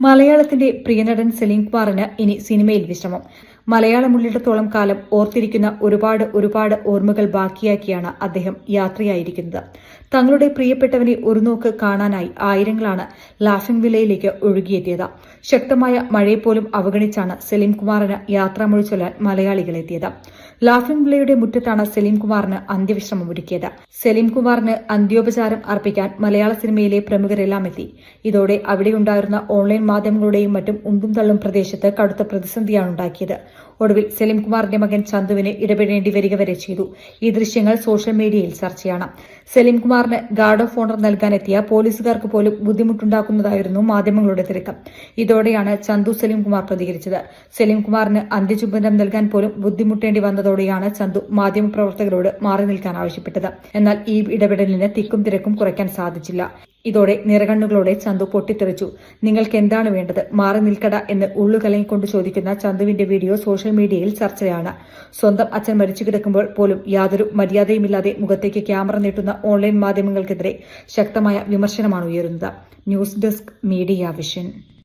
മലയാളത്തിന്റെ പ്രിയനടൻ സലീം കുമാറിന് ഇനി സിനിമയിൽ വിശ്രമം. മലയാളമുള്ളിടത്തോളം കാലം ഓർത്തിരിക്കുന്ന ഒരുപാട് ഓർമ്മകൾ ബാക്കിയാക്കിയാണ് അദ്ദേഹം യാത്രയായിരിക്കുന്നത്. തങ്ങളുടെ പ്രിയപ്പെട്ടവനെ ഒരു നോക്ക് കാണാനായി ആയിരങ്ങളാണ് ലാഫിംഗ് വില്ലയിലേക്ക് ഒഴുകിയെത്തിയത്. ശക്തമായ മഴയെപ്പോലും അവഗണിച്ചാണ് സലീം കുമാറിന് യാത്രാമൊഴി ചൊല്ലാൻ മലയാളികളെത്തിയത്. ലാഫിംഗ് വില്ലയുടെ മുറ്റത്താണ് സലീം കുമാറിന് അന്ത്യവിശ്രമം ഒരുക്കിയത്. സലീം കുമാറിന് അന്ത്യോപചാരം അർപ്പിക്കാൻ മലയാള സിനിമയിലെ പ്രമുഖരെല്ലാം എത്തി. ഇതോടെ അവിടെയുണ്ടായിരുന്ന ഓൺലൈൻ മാധ്യമങ്ങളുടെയും മറ്റും ഉന്തും തള്ളും പ്രദേശത്ത് കടുത്ത പ്രതിസന്ധിയാണ് ഉണ്ടാക്കിയത്. ഒടുവിൽ സലീം കുമാറിന്റെ മകൻ ചന്തുവിന് ഇടപെടേണ്ടി വരിക വരെ ചെയ്തു. ഈ ദൃശ്യങ്ങൾ സോഷ്യൽ മീഡിയയിൽ ചർച്ചയാണ്. സലീം കുമാറിന് ഗാർഡ് ഓഫ് ഓണർ നൽകാനെത്തിയ പോലീസുകാർക്ക് പോലും ബുദ്ധിമുട്ടുണ്ടാക്കുന്നതായിരുന്നു മാധ്യമങ്ങളുടെ തിരക്കം. ഇതോടെയാണ് ചന്തു സലീം കുമാർ പ്രതികരിച്ചത്. സലീം കുമാറിന് അന്ത്യചുംബനം നൽകാൻ പോലും ബുദ്ധിമുട്ടേണ്ടി വന്നതോടെയാണ് ചന്തു മാധ്യമപ്രവർത്തകരോട് മാറി നിൽക്കാൻ ആവശ്യപ്പെട്ടത്. എന്നാൽ ഈ ഇടപെടലിന് തിക്കും തിരക്കും കുറയ്ക്കാൻ സാധിച്ചില്ല. ഇതോടെ നിറകണ്ണുകളോടെ ചന്തു പൊട്ടിത്തെറിച്ചു. നിങ്ങൾക്ക് എന്താണ് വേണ്ടത്, മാറി നിൽക്കട എന്ന് ഉള്ളുകലങ്ങിക്കൊണ്ട് ചോദിക്കുന്ന ചന്തുവിന്റെ വീഡിയോ സോഷ്യൽ മീഡിയയിൽ ചർച്ചയാണ്. സ്വന്തം അച്ഛൻ മരിച്ചു കിടക്കുമ്പോൾ പോലും യാതൊരു മര്യാദയുമില്ലാതെ മുഖത്തേക്ക് ക്യാമറ നീട്ടുന്ന ഓൺലൈൻ മാധ്യമങ്ങൾക്കെതിരെ ശക്തമായ വിമർശനമാണ് ഉയരുന്നത്. News desk media vision.